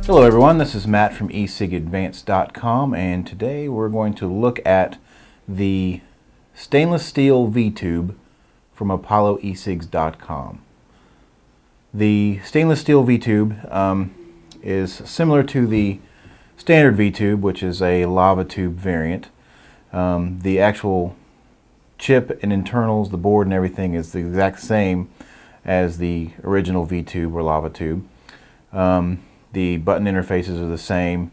Hello everyone, this is Matt from e-cigadvanced.com, and today we're going to look at the stainless steel V-tube from ApolloE-cigs.com. The stainless steel V-tube is similar to the standard V-tube, which is a lava tube variant. The actual chip and internals, the board and everything is the exact same as the original V-tube or lava tube. The button interfaces are the same.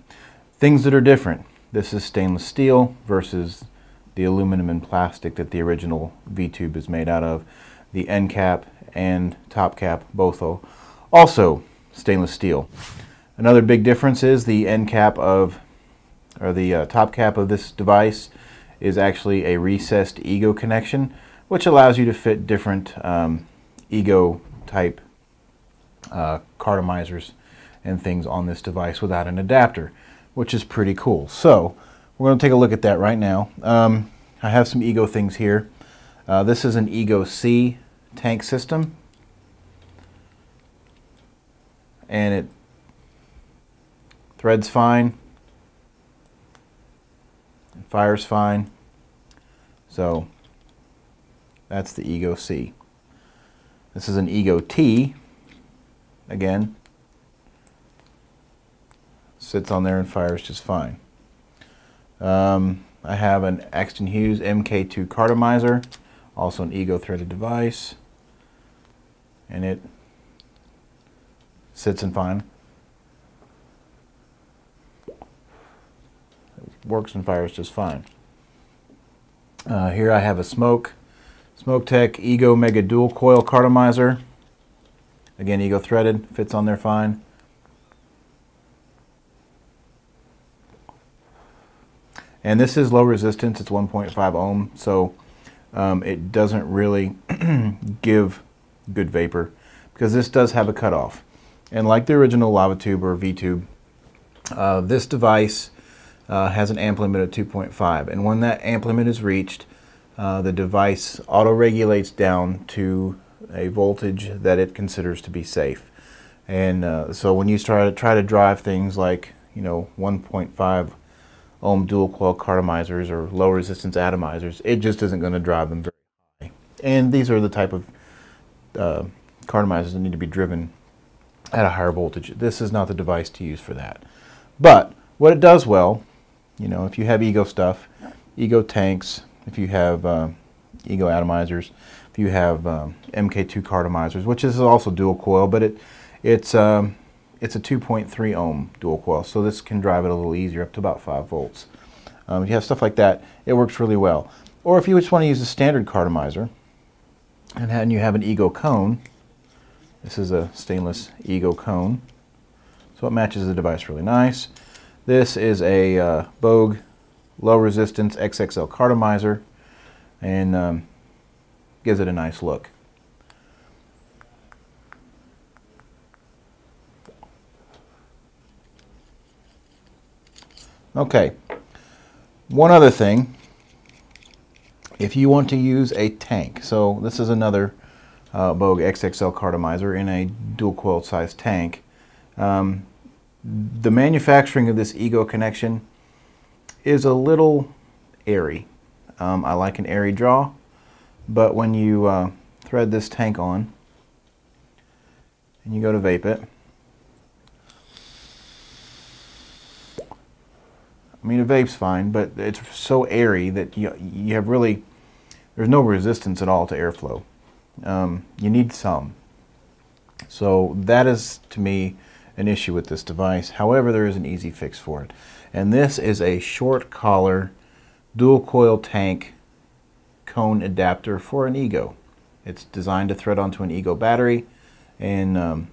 Things that are different: this is stainless steel versus the aluminum and plastic that the original V-tube is made out of. The end cap and top cap both are also stainless steel. Another big difference is the end cap of, or the top cap of this device is actually a recessed ego connection, which allows you to fit different ego type cartomizers and things on this device without an adapter, which is pretty cool. So we're going to take a look at that right now. I have some ego things here. This is an e-cig tank system, and it threads fine and fires fine. So that's the e-cig. This is an e-T, again, sits on there and fires just fine. I have an Axton Hughes MK2 cartomizer, also an ego threaded device, and it sits in fine. It works and fires just fine. Here I have a Smoke-Tech Ego Mega Dual Coil cartomizer. Again, ego threaded, fits on there fine. And this is low resistance, it's 1.5 ohm, so it doesn't really give good vapor because this does have a cutoff. And like the original lava tube or V-tube, this device has an amp limit of 2.5, and when that amp limit is reached, the device auto-regulates down to a voltage that it considers to be safe. And so when you try to drive things like 1.5 ohm dual coil cartomizers or low resistance atomizers, it just isn't going to drive them very high. And these are the type of cartomizers that need to be driven at a higher voltage. This is not the device to use for that. But what it does well, if you have ego stuff, ego tanks, if you have ego atomizers, if you have MK2 cartomizers, which is also dual coil, but it's a 2.3 ohm dual coil, so this can drive it a little easier, up to about 5 volts. If you have stuff like that, it works really well. Or if you just want to use a standard cartomizer, and you have an ego cone, this is a stainless ego cone, so it matches the device really nice. This is a Bogue low resistance XXL cartomizer, and gives it a nice look. Okay, one other thing, if you want to use a tank, so this is another Bogue XXL cartomizer in a dual coil size tank. The manufacturing of this ego connection is a little airy. I like an airy draw, but when you thread this tank on and you go to vape it, I mean, it vapes fine, but it's so airy that you have really, there's no resistance at all to airflow. You need some. So that is, to me, an issue with this device. However, there is an easy fix for it. And this is a short collar dual coil tank cone adapter for an ego. It's designed to thread onto an ego battery and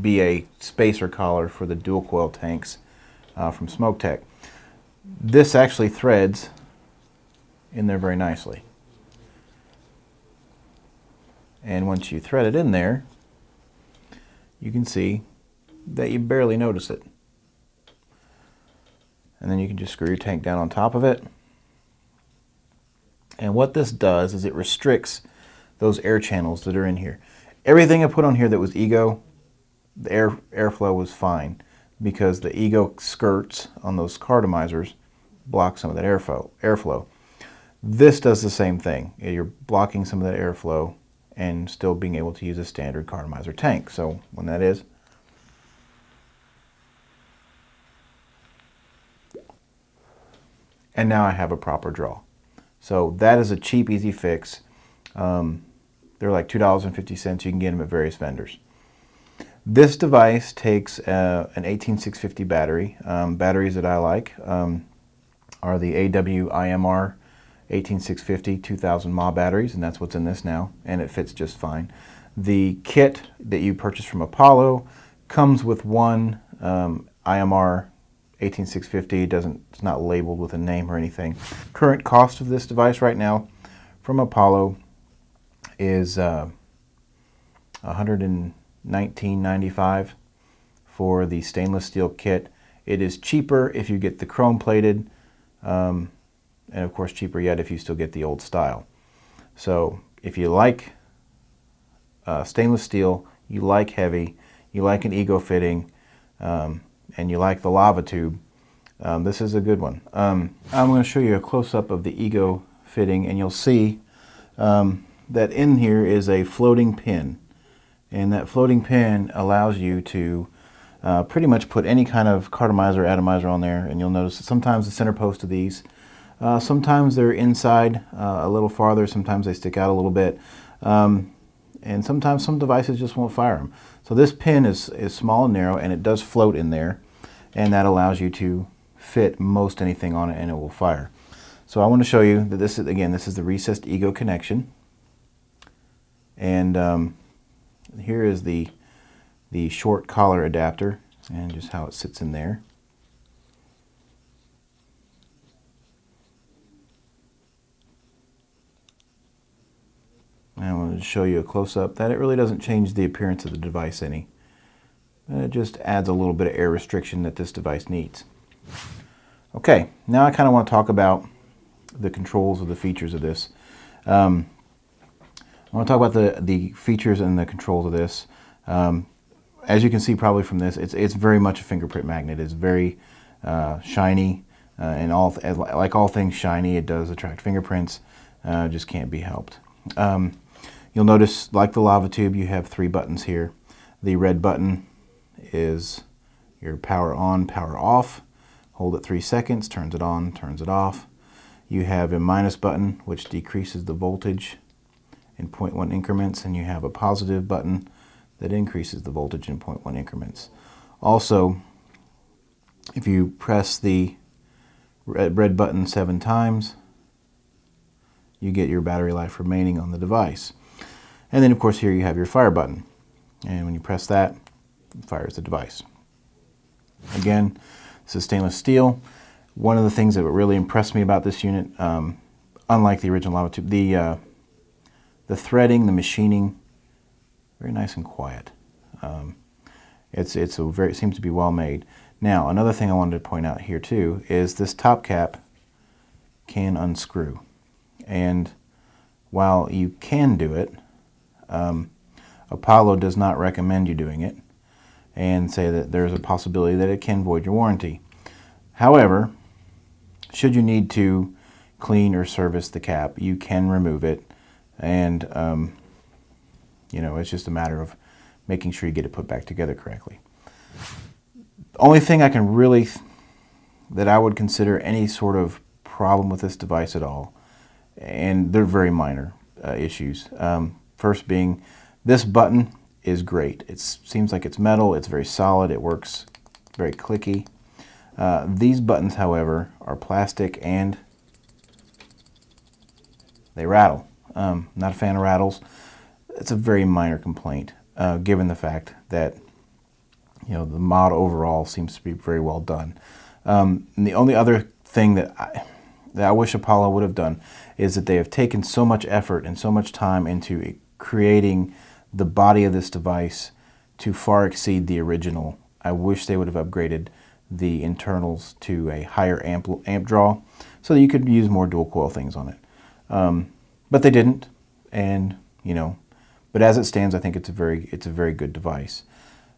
be a spacer collar for the dual coil tanks from Smoke-Tech. This actually threads in there very nicely. And once you thread it in there, you can see that you barely notice it. And then you can just screw your tank down on top of it. And what this does is it restricts those air channels that are in here. Everything I put on here that was ego the airflow was fine because the Ego skirts on those cartomizers block some of that airflow. This does the same thing. You're blocking some of that airflow and still being able to use a standard cartomizer tank. So when that is, and now I have a proper draw. So that is a cheap, easy fix. They're like $2.50. You can get them at various vendors. This device takes an 18650 battery. Batteries that I like are the AWIMR 18650 2000 mAh batteries, and that's what's in this now, and it fits just fine. The kit that you purchase from Apollo comes with one IMR 18650. It's not labeled with a name or anything. Current cost of this device right now from Apollo is $119.95 for the stainless steel kit. It is cheaper if you get the chrome plated, and of course cheaper yet if you still get the old style. So if you like stainless steel, you like heavy, you like an Ego fitting, and you like the lava tube, this is a good one. I'm going to show you a close-up of the Ego fitting, and you'll see that in here is a floating pin, and that floating pin allows you to pretty much put any kind of cartomizer or atomizer on there. And you'll notice that sometimes the center post of these, sometimes they're inside a little farther, sometimes they stick out a little bit, and sometimes some devices just won't fire them. So this pin is small and narrow, and it does float in there, and that allows you to fit most anything on it and it will fire. So I want to show you that this is, again, this is the recessed Ego connection, and here is the short collar adapter and just how it sits in there. And I want to show you a close-up that it really doesn't change the appearance of the device any. It just adds a little bit of air restriction that this device needs. Okay, now I kind of want to talk about the controls of the features of this. I want to talk about the features and the controls of this. As you can see probably from this, it's very much a fingerprint magnet. It's very shiny, and like all things shiny, it does attract fingerprints. Just can't be helped. You'll notice, like the lava tube, you have 3 buttons here. The red button is your power on, power off. Hold it 3 seconds, turns it on, turns it off. You have a minus button, which decreases the voltage in 0.1 increments, and you have a positive button that increases the voltage in 0.1 increments. Also, if you press the red button 7 times, you get your battery life remaining on the device. And then of course here you have your fire button, and when you press that, it fires the device. Again, this is stainless steel. One of the things that really impressed me about this unit, unlike the original lava tube, the threading, the machining, very nice and quiet. It seems to be well made. Now, another thing I wanted to point out here too is this top cap can unscrew, and while you can do it, Apollo does not recommend you doing it, and say that there's a possibility that it can void your warranty. However, should you need to clean or service the cap, you can remove it, and you know, it's just a matter of making sure you get it put back together correctly. The only thing I can really, that I would consider any sort of problem with this device at all, and they're very minor issues. First being, this button is great. It seems like it's metal, it's very solid, it works very clicky. These buttons, however, are plastic and they rattle. Not a fan of rattles. It's a very minor complaint, given the fact that, you know, the mod overall seems to be very well done. And the only other thing that I wish Apollo would have done is that they have taken so much effort and so much time into creating the body of this device to far exceed the original. I wish they would have upgraded the internals to a higher amp draw so that you could use more dual coil things on it. But they didn't, and you know, but as it stands, I think it's a very good device.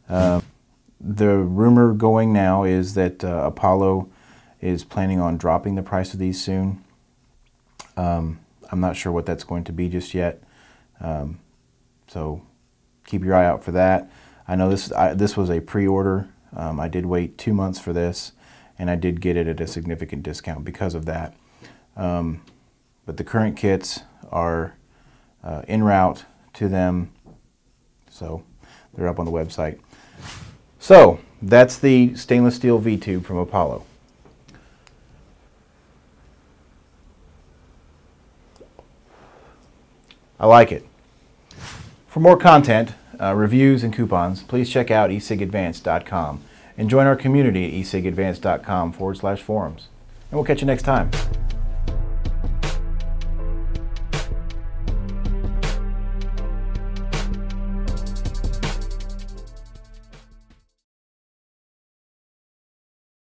The rumor going now is that Apollo is planning on dropping the price of these soon. I'm not sure what that's going to be just yet, so keep your eye out for that. I know this was a pre-order. I did wait 2 months for this, and I did get it at a significant discount because of that. But the current kits are en route to them, so they're up on the website. So that's the stainless steel V-tube from Apollo. I like it. For more content, reviews, and coupons, please check out e-cigadvanced.com and join our community at e-cigadvanced.com/forums. And we'll catch you next time.